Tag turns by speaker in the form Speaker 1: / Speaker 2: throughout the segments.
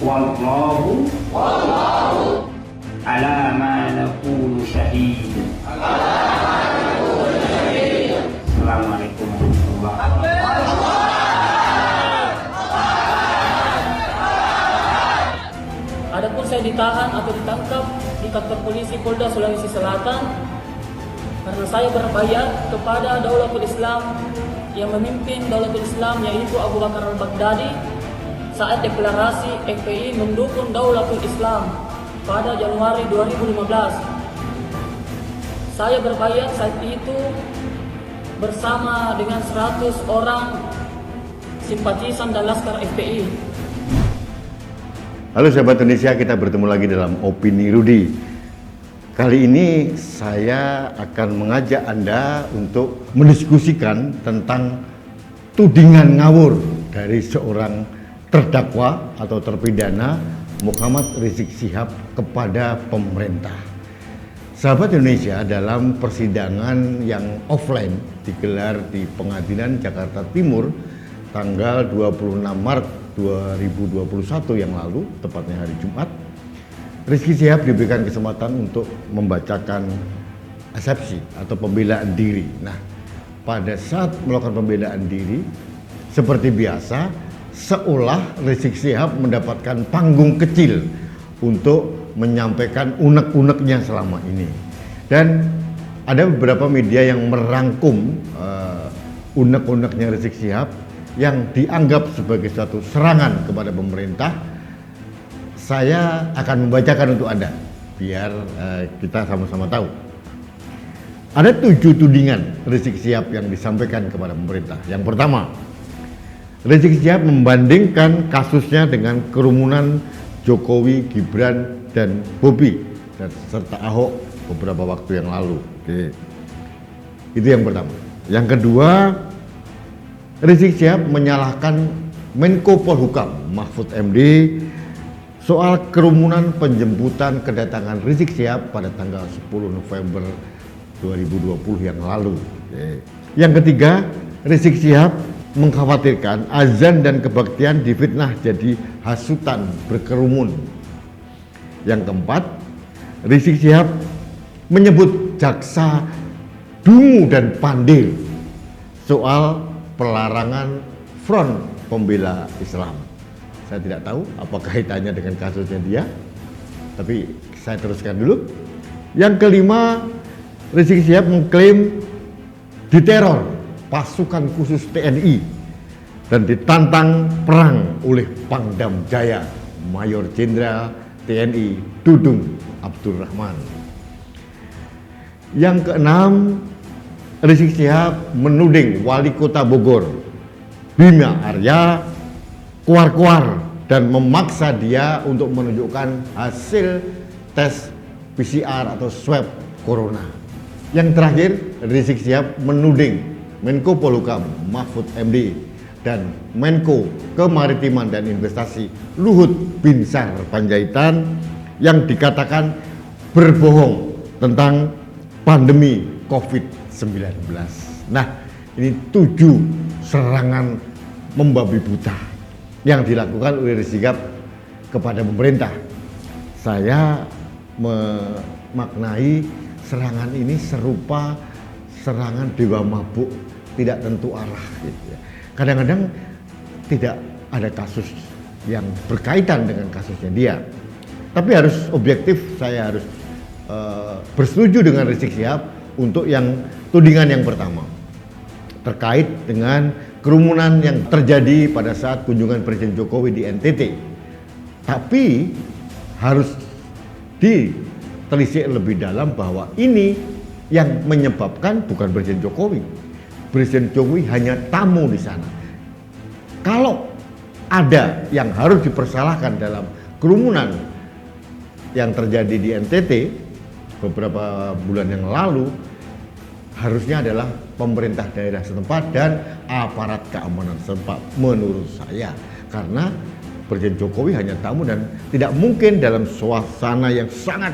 Speaker 1: Wallahu ala ma naqulu syahid. Assalamualaikum warahmatullahi wabarakatuh.
Speaker 2: Adapun saya ditahan atau ditangkap di kantor polisi Polda Sulawesi Selatan karena saya berbayat kepada Daulatul Islam yang memimpin Daulatul Islam, yaitu Abu Bakar al-Baghdadi, saat deklarasi FPI mendukung Daulatul Islam pada Januari 2015. Saya berbayat saat itu bersama dengan 100 orang simpatisan dan laskar FPI.
Speaker 3: Halo sahabat Indonesia, kita bertemu lagi dalam Opini Rudi. Kali ini saya akan mengajak Anda untuk mendiskusikan tentang tudingan ngawur dari seorang terdakwa atau terpidana Muhammad Rizik Syihab kepada pemerintah. Sahabat Indonesia, dalam persidangan yang offline digelar di Pengadilan Jakarta Timur tanggal 26 Maret 2021 yang lalu, tepatnya hari Jumat, Rizik Syihab diberikan kesempatan untuk membacakan eksepsi atau pembelaan diri. Nah, pada saat melakukan pembelaan diri, seperti biasa, seolah Rizik Syihab mendapatkan panggung kecil untuk menyampaikan unek-uneknya selama ini. Dan ada beberapa media yang merangkum unek-uneknya Rizik Syihab yang dianggap sebagai suatu serangan kepada pemerintah. Saya akan membacakan untuk Anda biar kita sama-sama tahu. Ada 7 tudingan Rizik Syihab yang disampaikan kepada pemerintah. Yang pertama, Rizik Syihab membandingkan kasusnya dengan kerumunan Jokowi, Gibran, dan Bobi serta Ahok beberapa waktu yang lalu. Oke. Itu yang pertama. Yang kedua, Rizik Syihab menyalahkan Menko Polhukam Mahfud MD soal kerumunan penjemputan kedatangan Rizik Syihab pada tanggal 10 November 2020 yang lalu. Yang ketiga, Rizik Syihab mengkhawatirkan azan dan kebaktian difitnah jadi hasutan berkerumun. Yang keempat, Rizik Syihab menyebut jaksa dungu dan pandai soal pelarangan Front Pembela Islam. Saya tidak tahu apa kaitannya dengan kasusnya dia, tapi saya teruskan dulu. Yang kelima, Rizik Syihab mengklaim diteror pasukan khusus TNI dan ditantang perang oleh Pangdam Jaya Mayor Jenderal TNI Dudung Abdurrahman. Yang keenam, Rizik Syihab menuding Wali Kota Bogor Bima Arya kuar-kuar dan memaksa dia untuk menunjukkan hasil tes PCR atau swab corona. Yang terakhir, Rizik Syihab menuding Menko Polhukam Mahfud MD dan Menko Kemaritiman dan Investasi Luhut Binsar Panjaitan yang dikatakan berbohong tentang pandemi COVID-19. Nah, ini 7 serangan membabi buta yang dilakukan oleh Rizik Syihab kepada pemerintah. Saya memaknai serangan ini serupa serangan dewa mabuk tidak tentu arah gitu ya. Kadang-kadang tidak ada kasus yang berkaitan dengan kasusnya dia. Tapi harus objektif, saya harus bersetuju dengan Rizik Syihab untuk yang tudingan yang pertama terkait dengan kerumunan yang terjadi pada saat kunjungan Presiden Jokowi di NTT. Tapi harus ditelisik lebih dalam bahwa ini yang menyebabkan bukan Presiden Jokowi. Presiden Jokowi hanya tamu di sana. Kalau ada yang harus dipersalahkan dalam kerumunan yang terjadi di NTT beberapa bulan yang lalu, harusnya adalah pemerintah daerah setempat dan aparat keamanan setempat menurut saya. Karena Presiden Jokowi hanya tamu dan tidak mungkin dalam suasana yang sangat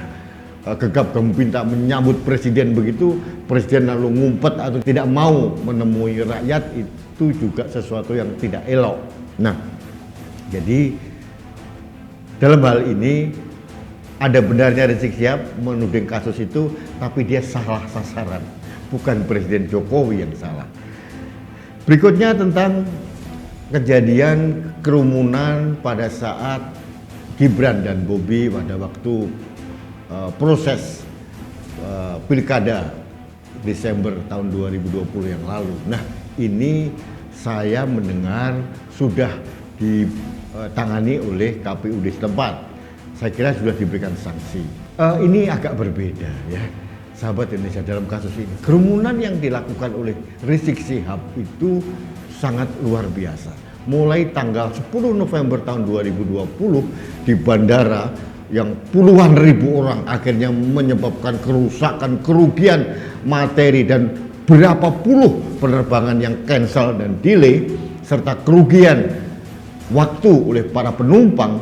Speaker 3: gegap gempita menyambut presiden begitu, presiden lalu ngumpet atau tidak mau menemui rakyat, itu juga sesuatu yang tidak elok. Nah, jadi Dalam hal ini ada benarnya Rizik Syihab menuding kasus itu, tapi dia salah sasaran, bukan Presiden Jokowi yang salah. Berikutnya tentang kejadian kerumunan pada saat Gibran dan Bobi pada waktu proses pilkada Desember tahun 2020 yang lalu. Nah, ini saya mendengar sudah ditangani oleh KPUD setempat. Saya kira sudah diberikan sanksi. Ini agak berbeda ya, sahabat Indonesia, dalam kasus ini. Kerumunan yang dilakukan oleh Rizik Syihab itu sangat luar biasa. Mulai tanggal 10 November tahun 2020 di bandara yang puluhan ribu orang akhirnya menyebabkan kerusakan, kerugian materi dan berapa puluh penerbangan yang cancel dan delay, serta kerugian waktu oleh para penumpang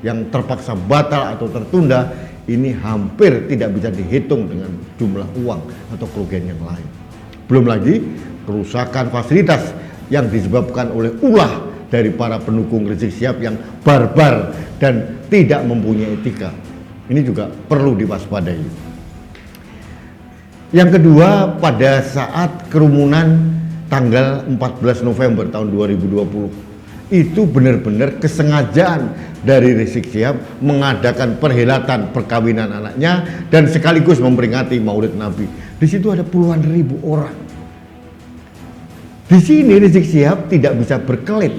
Speaker 3: yang terpaksa batal atau tertunda. Ini hampir tidak bisa dihitung dengan jumlah uang atau kerugian yang lain. Belum lagi kerusakan fasilitas yang disebabkan oleh ulah dari para pendukung Rizik Syihab yang barbar dan tidak mempunyai etika. Ini juga perlu diwaspadai. Yang kedua, pada saat kerumunan tanggal 14 November tahun 2020, itu benar-benar kesengajaan dari Rizik Syihab mengadakan perhelatan perkawinan anaknya dan sekaligus memperingati Maulid Nabi. Di situ ada puluhan ribu orang. Di sini Rizik Syihab tidak bisa berkelit.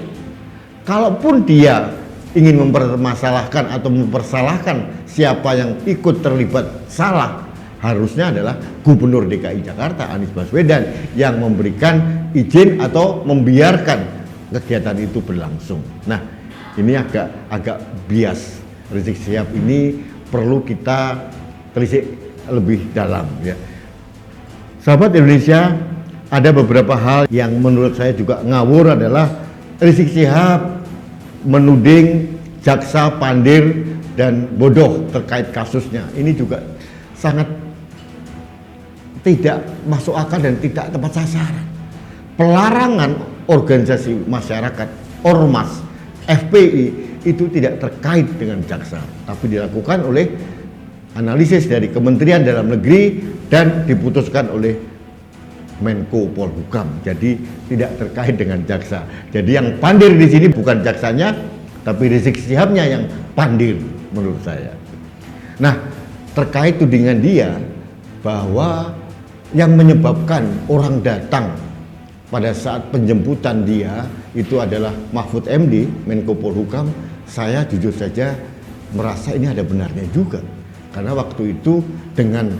Speaker 3: Kalaupun dia ingin mempermasalahkan atau mempersalahkan siapa yang ikut terlibat salah, harusnya adalah Gubernur DKI Jakarta Anies Baswedan yang memberikan izin atau membiarkan kegiatan itu berlangsung. Nah, ini agak bias. Rizik Syihab ini perlu kita telisik lebih dalam ya. Sahabat Indonesia, ada beberapa hal yang menurut saya juga ngawur. Adalah Rizik Syihab menuding jaksa pandir dan bodoh terkait kasusnya. Ini juga sangat tidak masuk akal dan tidak tepat sasaran. Pelarangan organisasi masyarakat, ormas, FPI itu tidak terkait dengan jaksa, tapi dilakukan oleh analisis dari Kementerian Dalam Negeri dan diputuskan oleh Menko Polhukam. Jadi tidak terkait dengan jaksa. Jadi yang pandir di sini bukan jaksanya, tapi Rizik Syihabnya yang pandir menurut saya. Nah, terkait tudingan dia bahwa yang menyebabkan orang datang pada saat penjemputan dia itu adalah Mahfud MD, Menko Polhukam, saya jujur saja merasa ini ada benarnya juga. Karena waktu itu dengan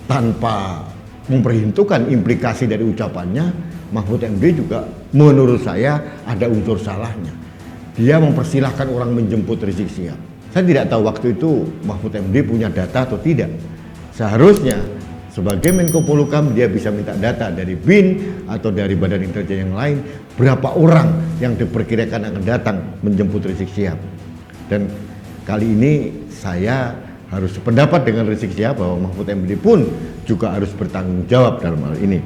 Speaker 3: tanpa memperhitungkan implikasi dari ucapannya, Mahfud MD juga menurut saya ada unsur salahnya. Dia mempersilahkan orang menjemput Rizik Syihab. Saya tidak tahu waktu itu Mahfud MD punya data atau tidak. Seharusnya sebagai Menko Polhukam dia bisa minta data dari BIN atau dari badan intelijen yang lain, berapa orang yang diperkirakan akan datang menjemput Rizik Syihab. Dan kali ini saya harus sependapat dengan Rizik Syihab bahwa Mahfud MD pun juga harus bertanggung jawab dalam hal ini.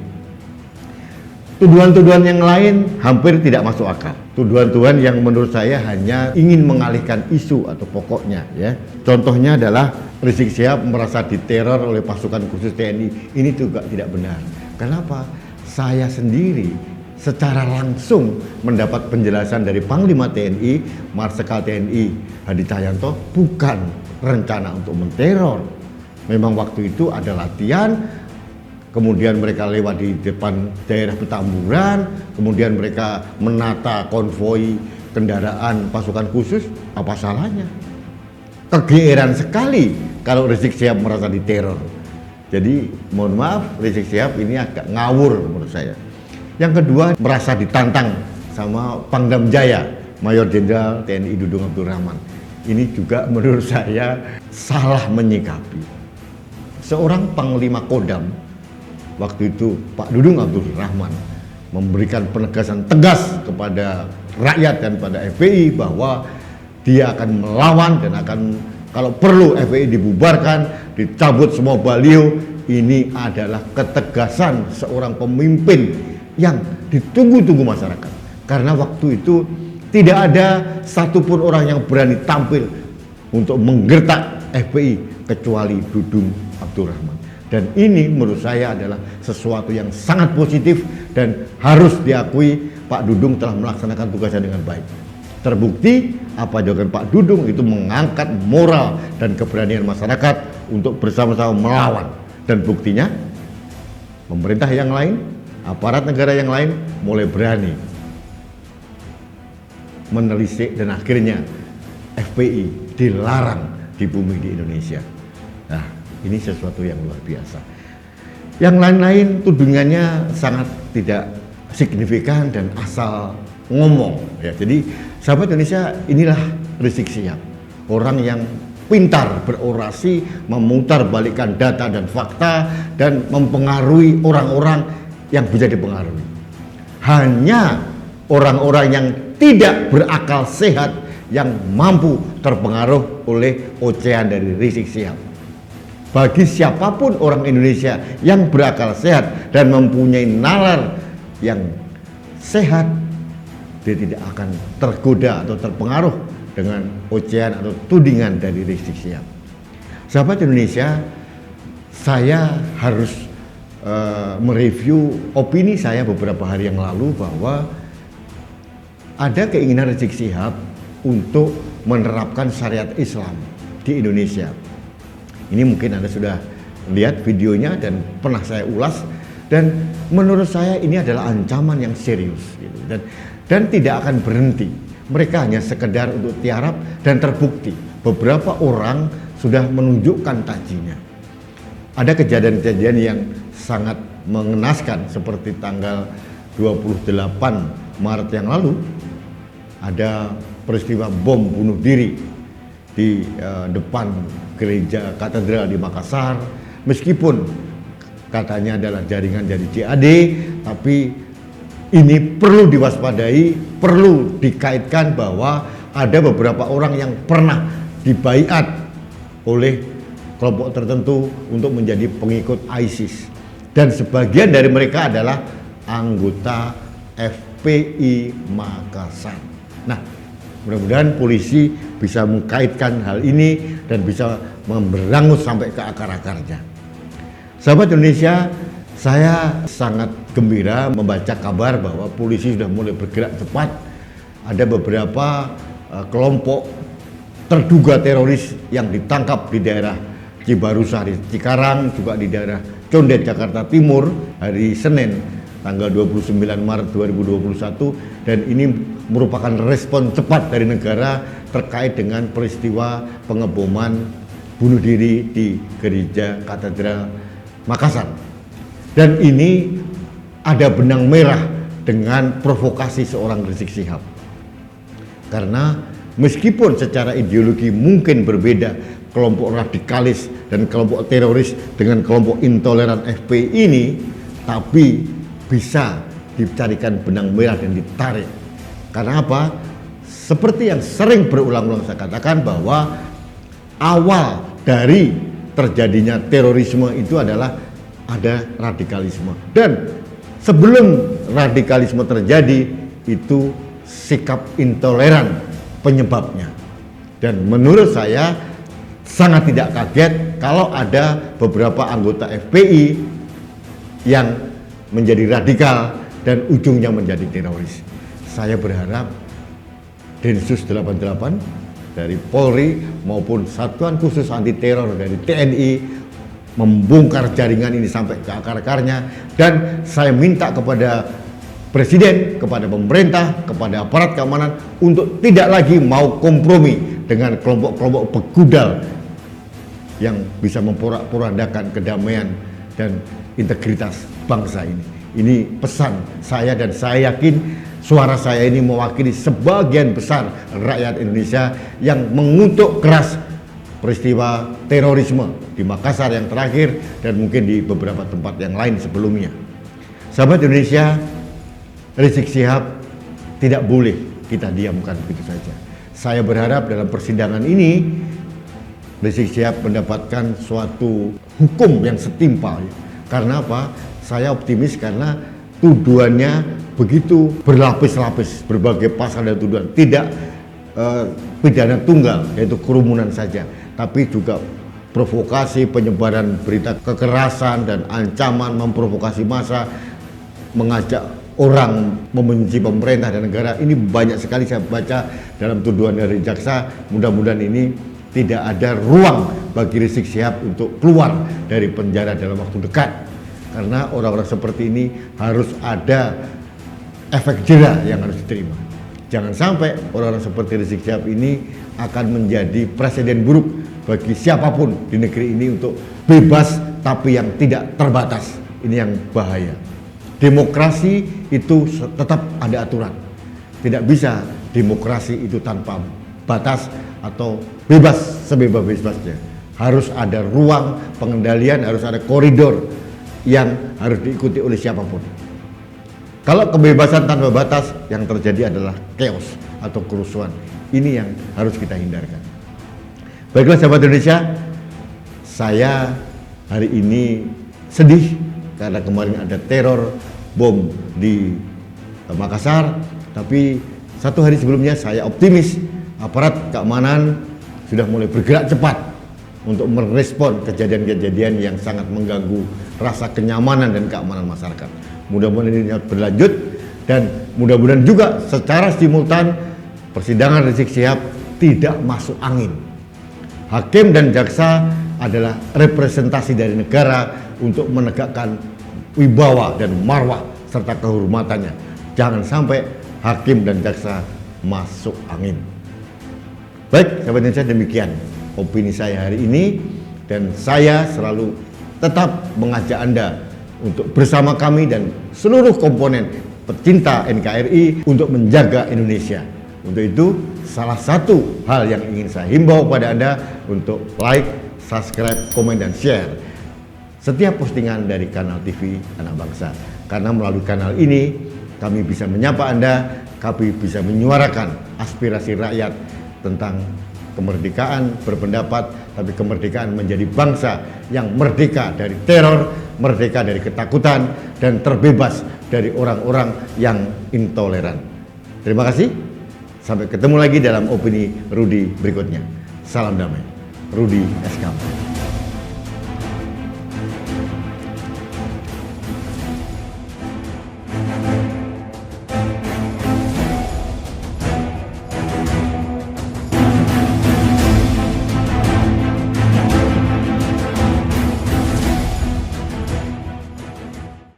Speaker 3: Tuduhan-tuduhan yang lain hampir tidak masuk akal. Tuduhan-tuduhan yang menurut saya hanya ingin mengalihkan isu atau pokoknya ya. Contohnya adalah Rizik Syihab merasa diteror oleh pasukan khusus TNI. Ini juga tidak benar. Kenapa? Saya sendiri secara langsung mendapat penjelasan dari Panglima TNI, Marsikal TNI Hadi Cahyanto, bukan rencana untuk menteror. Memang waktu itu ada latihan, kemudian mereka lewat di depan daerah Petamburan, kemudian mereka menata konvoi kendaraan pasukan khusus. Apa salahnya? Kegeeran sekali kalau Rizik Syihab merasa diteror. Jadi mohon maaf, Rizik Syihab ini agak ngawur menurut saya. Yang kedua, merasa ditantang sama Pangdam Jaya, Mayor Jenderal TNI Dudung Abdul Rahman. Ini juga menurut saya salah menyikapi. Seorang Panglima Kodam waktu itu, Pak Dudung Abdul Rahman, memberikan penegasan tegas kepada rakyat dan pada FPI bahwa dia akan melawan dan akan, kalau perlu FPI dibubarkan, dicabut semua baliho. Ini adalah ketegasan seorang pemimpin yang ditunggu-tunggu masyarakat. Karena waktu itu tidak ada satupun orang yang berani tampil untuk menggertak FPI kecuali Dudung Abdurrahman. Dan ini menurut saya adalah sesuatu yang sangat positif dan harus diakui Pak Dudung telah melaksanakan tugasnya dengan baik. Terbukti apa jawaban Pak Dudung itu mengangkat moral dan keberanian masyarakat untuk bersama-sama melawan. Dan buktinya pemerintah yang lain, aparat negara yang lain mulai berani menelisik dan akhirnya FPI dilarang di bumi di Indonesia. Nah, ini sesuatu yang luar biasa. Yang lain-lain tudingannya sangat tidak signifikan dan asal ngomong ya. Jadi sahabat Indonesia, inilah Rizik Syihab, orang yang pintar berorasi, memutarbalikkan data dan fakta dan mempengaruhi orang-orang yang bisa dipengaruhi. Hanya orang-orang yang tidak berakal sehat yang mampu terpengaruh oleh ocehan dari Rizik Syihab. Bagi siapapun orang Indonesia yang berakal sehat dan mempunyai nalar yang sehat, dia tidak akan tergoda atau terpengaruh dengan ocehan atau tudingan dari Rizik Syihab. Sahabat Indonesia, saya harus mereview opini saya beberapa hari yang lalu bahwa ada keinginan Rizik Syihab untuk menerapkan syariat Islam di Indonesia. Ini mungkin Anda sudah lihat videonya dan pernah saya ulas, dan menurut saya ini adalah ancaman yang serius gitu. Dan tidak akan berhenti. Mereka hanya sekedar untuk tiarap, dan terbukti beberapa orang sudah menunjukkan tajinya. Ada kejadian-kejadian yang sangat mengenaskan seperti tanggal 28 Maret yang lalu ada peristiwa bom bunuh diri di depan gereja katedral di Makassar. Meskipun katanya adalah jaringan dari JAD, tapi ini perlu diwaspadai, perlu dikaitkan bahwa ada beberapa orang yang pernah dibaiat oleh kelompok tertentu untuk menjadi pengikut ISIS, dan sebagian dari mereka adalah anggota FPI Makassar. Nah, mudah-mudahan polisi bisa mengkaitkan hal ini dan bisa memberangus sampai ke akar-akarnya. Sahabat Indonesia, saya sangat gembira membaca kabar bahwa polisi sudah mulai bergerak cepat. Ada beberapa kelompok terduga teroris yang ditangkap di daerah Cibarusah di Cikarang, juga di daerah Condet Jakarta Timur hari Senin tanggal 29 Maret 2021, dan ini merupakan respon cepat dari negara terkait dengan peristiwa pengeboman bunuh diri di gereja katedral Makassar. Dan ini ada benang merah dengan provokasi seorang Rizik Syihab. Karena meskipun secara ideologi mungkin berbeda kelompok radikalis dan kelompok teroris dengan kelompok intoleran FPI ini, tapi bisa dicarikan benang merah dan ditarik. Karena apa? Seperti yang sering berulang-ulang saya katakan bahwa awal dari terjadinya terorisme itu adalah ada radikalisme, dan sebelum radikalisme terjadi itu sikap intoleran penyebabnya. Dan menurut saya sangat tidak kaget kalau ada beberapa anggota FPI yang menjadi radikal dan ujungnya menjadi teroris. Saya berharap Densus 88 dari Polri maupun Satuan Khusus Anti Teror dari TNI membongkar jaringan ini sampai ke akar-akarnya, dan saya minta kepada Presiden, kepada pemerintah, kepada aparat keamanan untuk tidak lagi mau kompromi dengan kelompok-kelompok begudal yang bisa memporak-porandakan kedamaian dan integritas bangsa ini. Ini pesan saya, dan saya yakin suara saya ini mewakili sebagian besar rakyat Indonesia yang mengutuk keras peristiwa terorisme di Makassar yang terakhir dan mungkin di beberapa tempat yang lain sebelumnya. Sahabat Indonesia, Rizik Syihab tidak boleh kita diamkan begitu saja. Saya berharap dalam persidangan ini Rizik Syihab mendapatkan suatu hukum yang setimpal. Karena apa? Saya optimis karena tuduhannya begitu berlapis-lapis, berbagai pasal dan tuduhan. Tidak pidana tunggal, yaitu kerumunan saja, tapi juga provokasi, penyebaran berita kekerasan dan ancaman, memprovokasi massa, mengajak orang membenci pemerintah dan negara. Ini banyak sekali saya baca dalam tuduhan dari jaksa. Mudah-mudahan ini tidak ada ruang bagi Rizik Syihab untuk keluar dari penjara dalam waktu dekat, karena orang-orang seperti ini harus ada efek jera yang harus diterima. Jangan sampai orang-orang seperti Rizik Syihab ini akan menjadi presiden buruk bagi siapapun di negeri ini untuk bebas tapi yang tidak terbatas. Ini yang bahaya. Demokrasi itu tetap ada aturan. Tidak bisa demokrasi itu tanpa batas atau bebas sebebas-bebasnya. Harus ada ruang pengendalian, harus ada koridor yang harus diikuti oleh siapapun. Kalau kebebasan tanpa batas, yang terjadi adalah chaos atau kerusuhan. Ini yang harus kita hindarkan. Baiklah sahabat Indonesia, saya hari ini sedih karena kemarin ada teror bom di Makassar, tapi satu hari sebelumnya saya optimis aparat keamanan sudah mulai bergerak cepat untuk merespon kejadian-kejadian yang sangat mengganggu rasa kenyamanan dan keamanan masyarakat. Mudah-mudahan ini berlanjut dan mudah-mudahan juga secara simultan persidangan Rizik Syihab tidak masuk angin. Hakim dan jaksa adalah representasi dari negara untuk menegakkan wibawa dan marwah serta kehormatannya. Jangan sampai hakim dan jaksa masuk angin. Baik, sahabat Indonesia, demikian opini saya hari ini, dan saya selalu tetap mengajak Anda untuk bersama kami dan seluruh komponen pecinta NKRI untuk menjaga Indonesia. Untuk itu, salah satu hal yang ingin saya himbau pada Anda untuk like, subscribe, komen, dan share setiap postingan dari kanal TV Anak Bangsa. Karena melalui kanal ini, kami bisa menyapa Anda, kami bisa menyuarakan aspirasi rakyat tentang kemerdekaan berpendapat, tapi kemerdekaan menjadi bangsa yang merdeka dari teror, merdeka dari ketakutan, dan terbebas dari orang-orang yang intoleran. Terima kasih. Sampai ketemu lagi dalam opini Rudi berikutnya. Salam damai. Rudi SK.